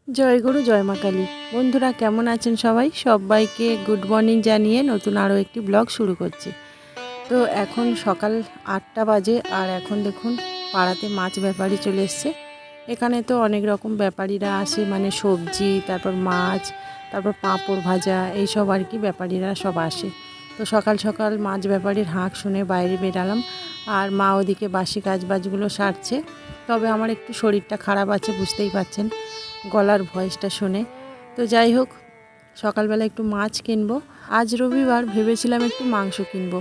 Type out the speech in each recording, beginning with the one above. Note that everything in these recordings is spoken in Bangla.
জয় গুরু জয় মা কালী। বন্ধুরা কেমন আছেন সবাই? সবাইকে গুড মর্নিং জানিয়ে নতুন আরও একটি ব্লগ শুরু করছি। তো এখন সকাল 8টা বাজে আর এখন দেখুন পাড়াতে মাছ ব্যাপারী চলে এসছে। এখানে তো অনেক রকম ব্যাপারীরা আসে, মানে সবজি, তারপর মাছ, তারপর পাঁপড় ভাজা, এইসব আর কি ব্যাপারীরা সব আসে। তো সকাল সকাল মাছ ব্যাপারীর হাঁক শুনে বাইরে বেরালাম। আর মা ওদিকে বাসি কাজবাজগুলো সারছে। তবে আমার একটু শরীরটা খারাপ আছে, বুঝতেই পারছেন গলার ভয়েসটা শুনে। তো যাই হোক, সকালবেলা একটু মাছ কিনবো। আজ রবিবার, ভেবেছিলাম একটু মাংস কিনবো,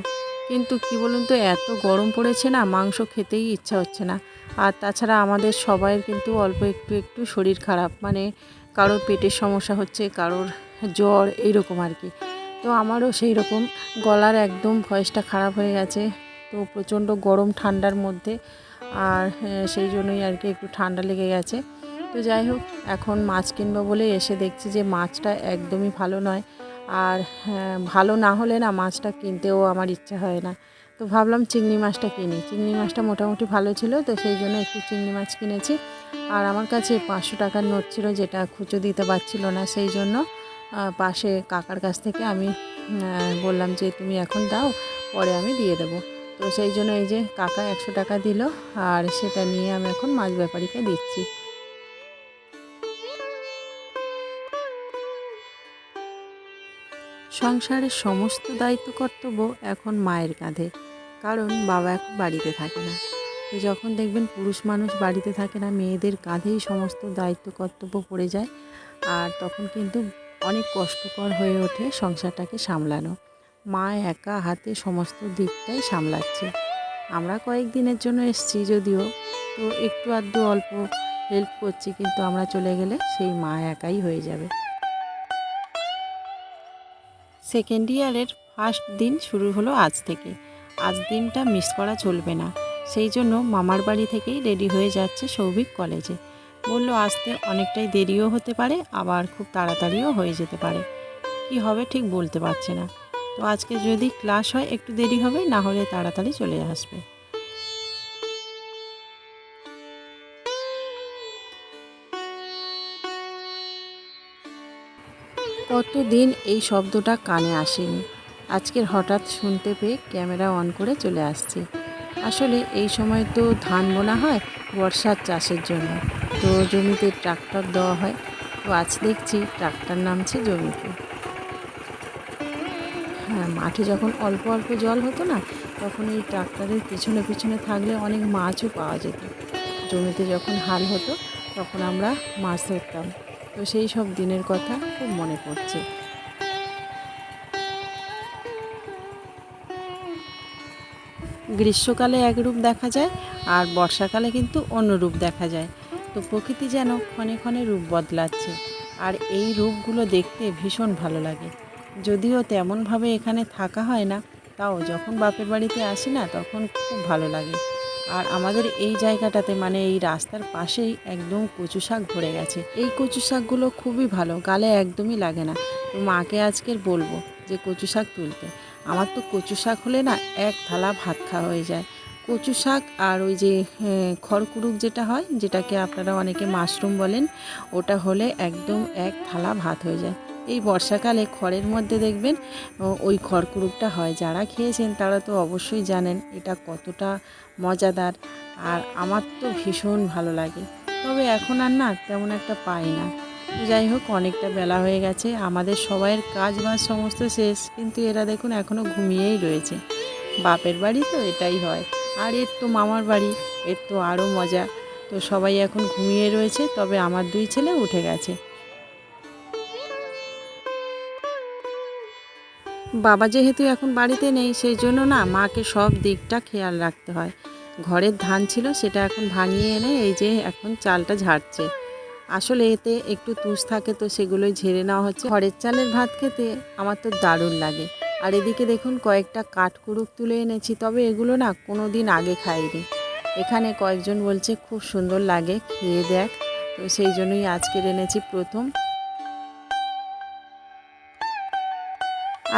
কিন্তু কি বলুন তো, এত গরম পড়েছে না, মাংস খেতেই ইচ্ছা হচ্ছে না। আর তাছাড়া আমাদের সবাইয়ের কিন্তু অল্প একটু একটু শরীর খারাপ, মানে কারোর পেটের সমস্যা হচ্ছে, কারোর জ্বর, এইরকম আর কি। তো আমারও সেই রকম গলার একদম ভয়েসটা খারাপ হয়ে গেছে। তো প্রচণ্ড গরম ঠান্ডার মধ্যে, আর সেই জন্যই আর কি একটু ঠান্ডা লেগে গেছে। তো যাই হোক, এখন মাছ কিনবো বলে এসে দেখছি যে মাছটা একদমই ভালো নয়। আর ভালো না হলে না মাছটা কিনতেও আমার ইচ্ছা হয় না। তো ভাবলাম চিংড়ি মাছটা কিনি। চিংড়ি মাছটা মোটামুটি ভালো ছিল, তো সেই জন্য একটু চিংড়ি মাছ কিনেছি। আর আমার কাছে 500 টাকার নোট ছিল, যেটা খুচরো দিতে পারছিল না, সেই জন্য পাশে কাকার কাছ থেকে আমি বললাম যে তুমি এখন দাও, পরে আমি দিয়ে দেবো। তো সেই জন্য এই যে কাকা 100 টাকা দিল, আর সেটা নিয়ে আমি এখন মাছ ব্যাপারীকে দিচ্ছি। সংসারের সমস্ত দায়িত্ব কর্তব্য এখন মায়ের কাঁধে, কারণ বাবা এখন বাড়িতে থাকে না। তো যখন দেখবেন পুরুষ মানুষ বাড়িতে থাকে না, মেয়েদের কাঁধেই সমস্ত দায়িত্ব কর্তব্য পড়ে যায়। আর তখন কিন্তু অনেক কষ্টকর হয়ে ওঠে সংসারটাকে সামলানো। মা একা হাতে সমস্ত দিকটাই সামলাচ্ছে। আমরা কয়েকদিনের জন্য এসেছি যদিও, তো একটু আধটু অল্প হেল্প করছি, কিন্তু আমরা চলে গেলে সেই মা একাই হয়ে যাবে। সেকেন্ড ইয়ারের ফার্স্ট দিন শুরু হলো আজ থেকে। আজ দিনটা মিস করা চলবে না, সেই জন্য মামার বাড়ি থেকেই রেডি হয়ে যাচ্ছে সৌভিক কলেজে। বলল আসতে অনেকটাই দেরিও হতে পারে, আবার খুব তাড়াতাড়িও হয়ে যেতে পারে। কি হবে ঠিক বলতে পারছে না। তো আজকে যদি ক্লাস হয় একটু দেরি হবে, না হলে তাড়াতাড়ি চলে আসবে। কতদিন এই শব্দটা কানে আসেনি, আজকের হঠাৎ শুনতে পেয়ে ক্যামেরা অন করে চলে আসছি। আসলে এই সময় তো ধান বোনা হয় বর্ষার চাষের জন্য, তো জমিতে ট্রাক্টর দেওয়া হয়। তো আজ দেখছি ট্রাক্টর নামছে জমিতে। হ্যাঁ, মাঠে যখন অল্প অল্প জল হতো না, তখন এই ট্রাক্টরের পিছনে পিছনে থাকলে অনেক মাছও পাওয়া যেত। জমিতে যখন হাল হতো তখন আমরা মাছ ধরতাম। তো সেই সব দিনের কথা খুব মনে পড়ছে। গ্রীষ্মকালে এক রূপ দেখা যায়, আর বর্ষাকালে কিন্তু অন্য রূপ দেখা যায়। তো প্রকৃতি যেন ক্ষণে ক্ষণে রূপ বদলাচ্ছে, আর এই রূপগুলো দেখতে ভীষণ ভালো লাগে। যদিও তেমনভাবে এখানে থাকা হয় না, তাও যখন বাপের বাড়িতে আসি না, তখন খুব ভালো লাগে। আর আমাদের এই জায়গাটাতে, মানে এই রাস্তার পাশেই একদম কচু শাক ভরে গেছে। এই কচু শাকগুলো খুবই ভালো, গালে একদমই লাগে না। তো মাকে আজকের বলবো যে কচু শাক তুলতে। আমার তো কচু শাক হলে না এক থালা ভাত খাওয়া হয়ে যায়। কচু শাক আর ওই যে খড়কুড়ুক যেটা হয়, যেটাকে আপনারা অনেকে মাশরুম বলেন, ওটা হলে একদম এক থালা ভাত হয়ে যায়। এই বর্ষাকালে খড়ের মধ্যে দেখবেন ওই খড়কুড়ুকটা হয়, যারা খেয়েছেন তারা তো অবশ্যই জানেন এটা কতটা মজাদার। আর আমার তো ভীষণ ভালো লাগে, তবে এখন আর না তেমন একটা পাই না। যাই হোক, অনেকটা বেলা হয়ে গেছে, আমাদের সবাইয়ের কাজ বাজ সমস্ত শেষ, কিন্তু এরা দেখুন এখনও ঘুমিয়েই রয়েছে। বাপের বাড়ি তো এটাই হয়, আর এর তো মামার বাড়ি, এর তো আরও মজা। তো সবাই এখন ঘুমিয়ে রয়েছে, তবে আমার 2 ছেলে উঠে গেছে। বাবা যেহেতু এখন বাড়িতে নেই, সেই জন্য না মাকে সব দিকটা খেয়াল রাখতে হয়। ঘরের ধান ছিল, সেটা এখন ভাঙিয়ে এনে এই যে এখন চালটা ঝাড়ছে। আসলে এতে একটু তুষ থাকে, তো সেগুলোই ঝেড়ে নেওয়া হচ্ছে। ঘরের চালের ভাত খেতে আমার তো দারুণ লাগে। আর এদিকে দেখুন কয়েকটা কাঠকুড়ুক তুলে এনেছি, তবে এগুলো না কোনো দিন আগে খাইনি। এখানে কয়েকজন বলছে খুব সুন্দর লাগে, খেয়ে দেখ। তো সেই জন্যই আজকের এনেছি প্রথম।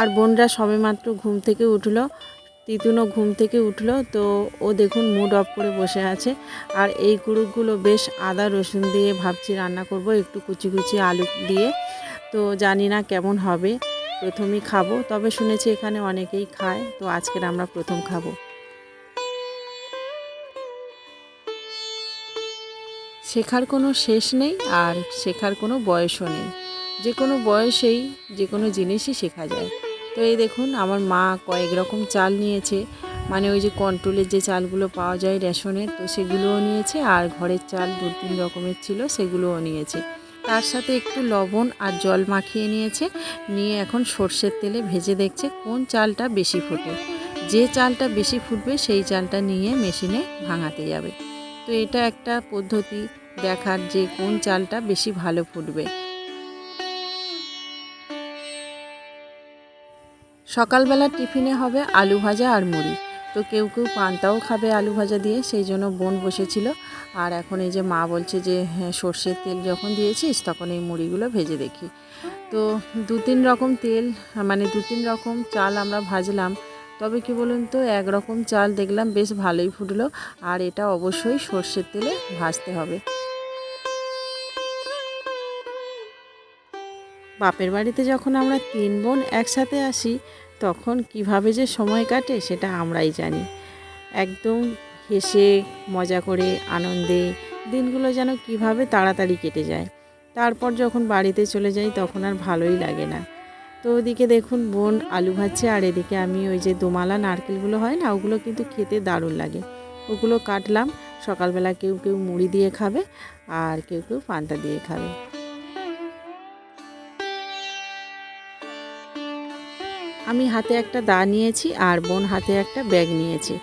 আর বোনরা সবেমাত্র ঘুম থেকে উঠলো, তিতুনও ঘুম থেকে উঠলো, তো ও দেখুন মুড অফ করে বসে আছে। আর এই কুড়ুকগুলো বেশ আদা রসুন দিয়ে ভাবছি রান্না করব, একটু কুচি কুচি আলু দিয়ে। তো জানি না কেমন হবে, প্রথমেই খাবো, তবে শুনেছি এখানে অনেকেই খায়, তো আজকের আমরা প্রথম খাবো। শেখার কোনো শেষ নেই আর শেখার কোনো বয়সও নেই, যে কোনো বয়সেই যে কোনো জিনিসই শেখা যায়। তো এই দেখুন আমার মা কয়েক রকম চাল নিয়েছে, মানে ওই যে কন্ট্রোলের যে চালগুলো পাওয়া যায় রেশনের, তো সেগুলোও নিয়েছে, আর ঘরের চাল 2-3 রকমের ছিল সেগুলোও নিয়েছে। তার সাথে একটু লবণ আর জল মাখিয়ে নিয়েছে, নিয়ে এখন সর্ষের তেলে ভেজে দেখছে কোন চালটা বেশি ফোটে। যে চালটা বেশি ফুটবে সেই চালটা নিয়ে মেশিনে ভাঙাতে যাবে। তো এটা একটা পদ্ধতি দেখার যে কোন চালটা বেশি ভালো ফুটবে। সকালবেলা টিফিনে হবে আলু ভাজা আর মুড়ি। তো কেউ কেউ পান্তাও খাবে আলু ভাজা দিয়ে, সেই জন্য বোন বসেছিল। আর এখন এই যে মা বলছে যে হ্যাঁ, সর্ষের তেল যখন দিয়েছিস তখন এই মুড়িগুলো ভেজে দেখি। তো 2-3 রকম তেল, মানে 2-3 রকম চাল আমরা ভাজলাম। তবে কি বলুন তো, একরকম চাল দেখলাম বেশ ভালোই ফুটলো, আর এটা অবশ্যই সর্ষের তেলে ভাজতে হবে। বাপের বাড়িতে যখন আমরা 3 বোন একসাথে আসি, তখন কিভাবে যে সময় কাটে সেটা আমরাই জানি। একদম হেসে মজা করে আনন্দে দিনগুলো যেন কিভাবে তাড়াতাড়ি কেটে যায়। তারপর যখন বাড়িতে চলে যাই তখন আর ভালোই লাগে না। তো ওদিকে দেখুন বোন আলু ভাজছে, আর এদিকে আমি ওই যে দোমালা নারকেলগুলো হয় না, ওগুলো কিন্তু খেতে দারুণ লাগে, ওগুলো কাটলাম। সকালবেলা কেউ কেউ মুড়ি দিয়ে খাবে, আর কেউ কেউ পান্তা দিয়ে খাবে। আমি হাতে একটা দা নিয়েছি আর বোন হাতে একটা ব্যাগ নিয়েছে।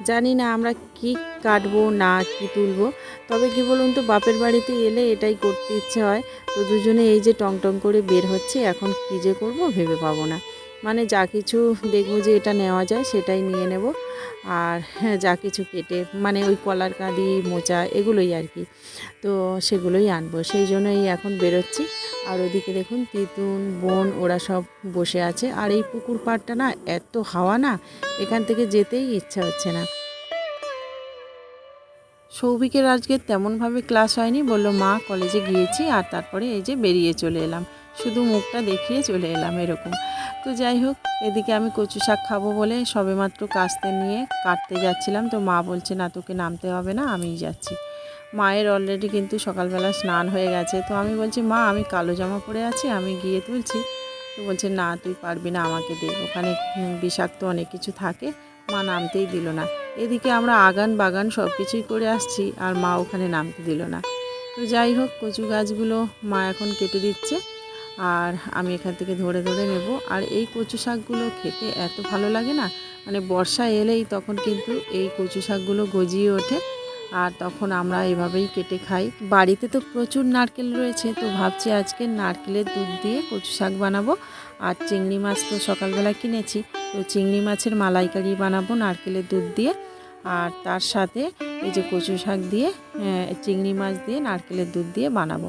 জানি না আমরা কি কাটবো না কি তুলবো, তবে কি বলুন তো, বাপের বাড়িতে এলে এটাই করতে ইচ্ছে হয়। তো দুজনে এই যে টং টং করে বের হচ্ছে, এখন কী যে করব ভেবে পাবো না। মানে যা কিছু দেখবো যে এটা নেওয়া যায় সেটাই নিয়ে নেব, আর হ্যাঁ যা কিছু কেটে মানে ওই কলার কাঁদি মোচা এগুলোই আর কি, তো সেগুলোই আনবো, সেই জন্যই এখন বেরোচ্ছি। আর ওদিকে দেখুন তিতুন বোন ওরা সব বসে আছে, আর এই পুকুর পাড়টা না এত হাওয়া না, এখান থেকে যেতেই ইচ্ছা হচ্ছে না। সৌভিকের আজকে তেমনভাবে ক্লাস হয়নি, বলল মা কলেজে গিয়েছি, আর তারপরে এই যে বেরিয়ে চলে এলাম, শুধু মুখটা দেখিয়ে চলে এলাম এরকম। তো যাই হোক, এদিকে আমি কচু শাক খাবো বলে সবেমাত্র কাস্তে নিয়ে কাটতে যাচ্ছিলাম, তো মা বলছে না তোকে নামতে হবে না, আমিই যাচ্ছি। মায়ের অলরেডি কিন্তু সকালবেলা স্নান হয়ে গেছে, তো আমি বলছি মা আমি কালো জামা পরে আছি, আমি গিয়ে তুলছি। তো বলছে না তুই পারবি না, আমাকে দে, ওখানে বিষাক্ত অনেক কিছু থাকে। মা নামতেই দিল না। এদিকে আমরা আগান বাগান সব কিছুই করে আসছি, আর মা ওখানে নামতে দিল না। তো যাই হোক, কচু গাছগুলো মা এখন কেটে দিচ্ছে, আর আমি এখান থেকে ধরে ধরে নেব। আর এই কচু শাকগুলো খেতে এত ভালো লাগে না, মানে বর্ষা এলেই তখন কিন্তু এই কচু শাকগুলো গজিয়ে ওঠে, আর তখন আমরা এভাবেই কেটে খাই। বাড়িতে তো প্রচুর নারকেল রয়েছে, তো ভাবছি আজকে নারকেলের দুধ দিয়ে কচু শাক বানাবো। আর চিংড়ি মাছ তো সকালবেলা কিনেছি, তো চিংড়ি মাছের মালাইকারি বানাবো নারকেলের দুধ দিয়ে, আর তার সাথে এই যে কচু শাক দিয়ে চিংড়ি মাছ দিয়ে নারকেলের দুধ দিয়ে বানাবো।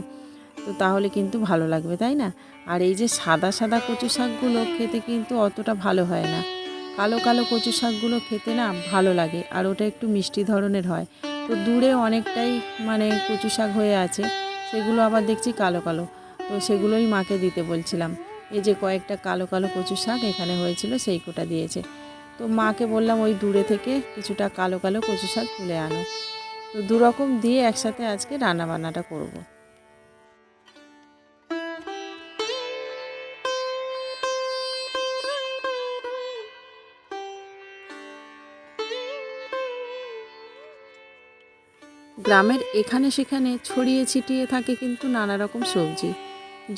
তো তাহলে কিন্তু ভালো লাগবে, তাই না? আর এই যে সাদা সাদা কচু শাকগুলো খেতে কিন্তু অতটা ভালো হয় না, কালো কালো কচু শাকগুলো খেতে না ভালো লাগে, আর ওটা একটু মিষ্টি ধরনের হয়। তো দূরে অনেকটাই মানে কচু শাক হয়ে আছে, সেগুলো আবার দেখছি কালো কালো, তো সেগুলোই মাকে দিতে বলছিলাম। এই যে কয়েকটা কালো কালো কচু শাক এখানে হয়েছিল, সেই কোটা দিয়েছে। তো মাকে বললাম ওই দূরে থেকে কিছুটা কালো কালো কচু শাক তুলে আনো। তো দুরকম দিয়ে একসাথে আজকে রান্নাবান্নাটা করব। গ্রামের এখানে সেখানে ছড়িয়ে ছিটিয়ে থাকে কিন্তু নানা রকম সবজি।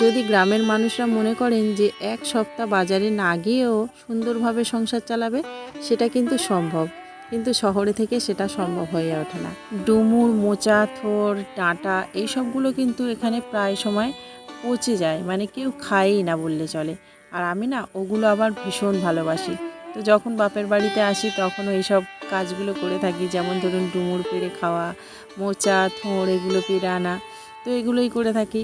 যদি গ্রামের মানুষরা মনে করেন যে এক সপ্তাহ বাজারে না গিয়েও সুন্দরভাবে সংসার চালাবে, সেটা কিন্তু সম্ভব, কিন্তু শহরে থেকে সেটা সম্ভব হয়ে ওঠে না। ডুমুর, মোচা, থোড়, ডাঁটা এইসবগুলো কিন্তু এখানে প্রায় সময় পচে যায়, মানে কেউ খায়ই না বললে চলে। আর আমি না ওগুলো আবার ভীষণ ভালোবাসি। তো যখন বাপের বাড়িতে আসি তখন এইসব কাজগুলো করে থাকি, যেমন ধরুন ডুমুর পেড়ে খাওয়া, মোচা, থোড় এগুলো পেড়ে আনা, তো এগুলোই করে থাকি।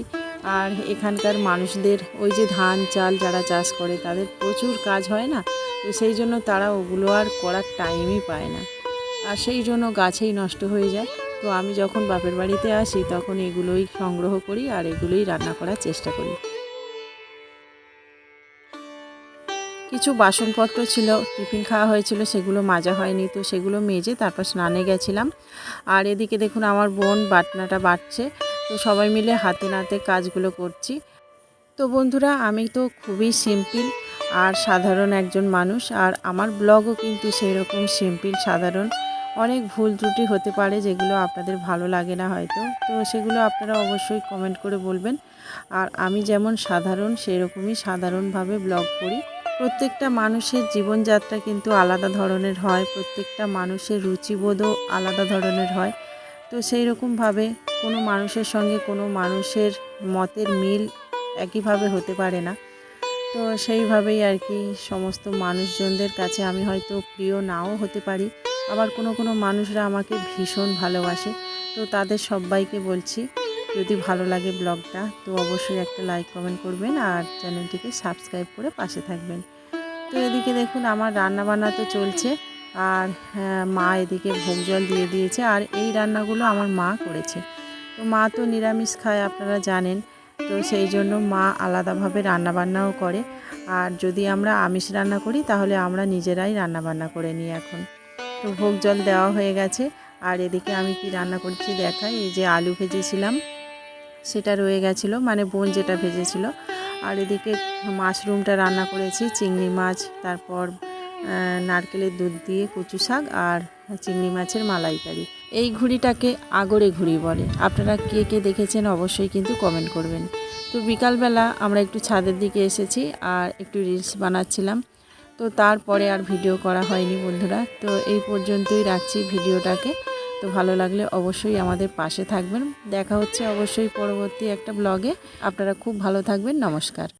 আর এখানকার মানুষদের ওই যে ধান চাল যারা চাষ করে তাদের প্রচুর কাজ হয় না, তো সেই জন্য তারা ওগুলো আর করার টাইমই পায় না, আর সেই জন্য গাছেই নষ্ট হয়ে যায়। তো আমি যখন বাপের বাড়িতে আসি তখন এগুলোই সংগ্রহ করি আর এগুলোই রান্না করার চেষ্টা করি। কিছু বাসনপত্র ছিল, টিফিন খাওয়া হয়েছিল, সেগুলো মাজা হয়নি, তো সেগুলো মেজে তারপর স্নানে গেছিলাম। আর এদিকে দেখুন আমার বোন বাটনাটা বাটছে, তো সবাই মিলে হাতে নাতে কাজগুলো করছি। তো বন্ধুরা, আমি তো খুবই সিম্পল আর সাধারণ একজন মানুষ, আর আমার ব্লগও কিন্তু সেই রকম সিম্পল সাধারণ। অনেক ভুল ত্রুটি হতে পারে যেগুলো আপনাদের ভালো লাগে না হয়তো, তো সেগুলো আপনারা অবশ্যই কমেন্ট করে বলবেন। আর আমি যেমন সাধারণ সেই রকমই সাধারণভাবে ব্লগ করি। প্রত্যেকটা মানুষের জীবনযাত্রা কিন্তু আলাদা ধরনের হয়, প্রত্যেকটা মানুষের রুচিবোধও আলাদা ধরনের হয়। তো সেই রকমভাবে কোনো মানুষের সঙ্গে কোনো মানুষের মতের মিল একইভাবে হতে পারে না। তো সেইভাবেই আর কি সমস্ত মানুষজনদের কাছে আমি হয়তো প্রিয় নাও হতে পারি, আবার কোনো কোনো মানুষরা আমাকে ভীষণ ভালোবাসে। তো তাদের সবাইকে বলছি, যদি ভালো লাগে ব্লগটা তো অবশ্যই একটা লাইক কমেন্ট করবেন আর চ্যানেলটিকে সাবস্ক্রাইব করে পাশে থাকবেন। তো এদিকে দেখুন আমার রান্নাবান্না তো চলছে, আর মা এদিকে ভোগ জল দিয়ে দিয়েছে, আর এই রান্নাগুলো আমার মা করেছে। তো মা তো নিরামিষ খায় আপনারা জানেন, তো সেই জন্য মা আলাদাভাবে রান্নাবান্নাও করে। আর যদি আমরা আমিষ রান্না করি তাহলে আমরা নিজেরাই রান্নাবান্না করে নিই এখন। তো ভোগ জল দেওয়া হয়ে গেছে, আর এদিকে আমি কি রান্না করছি দেখাই। এই যে আলু ভেজেছিলাম সেটা রয়ে গেছিলো, মানে বোন যেটা ভেজেছিল। আর এদিকে মাশরুমটা রান্না করেছি, চিংড়ি মাছ, তারপর নারকেলের দুধ দিয়ে কচু শাক আর চিংড়ি মাছের মালাইকারি। এই ঘুড়িটাকে আগরে ঘুড়ি বলে, আপনারা কে কে দেখেছেন অবশ্যই কিন্তু কমেন্ট করবেন। তো বিকালবেলা আমরা একটু ছাদের দিকে এসেছি আর একটু রিলস বানাচ্ছিলাম, তো তারপরে আর ভিডিও করা হয়নি বন্ধুরা। তো এই পর্যন্তই রাখছি ভিডিওটাকে। তো ভালো লাগলে অবশ্যই আমাদের পাশে থাকবেন। দেখা হচ্ছে অবশ্যই পরবর্তী একটা ব্লগে। আপনারা খুব ভালো থাকবেন। নমস্কার।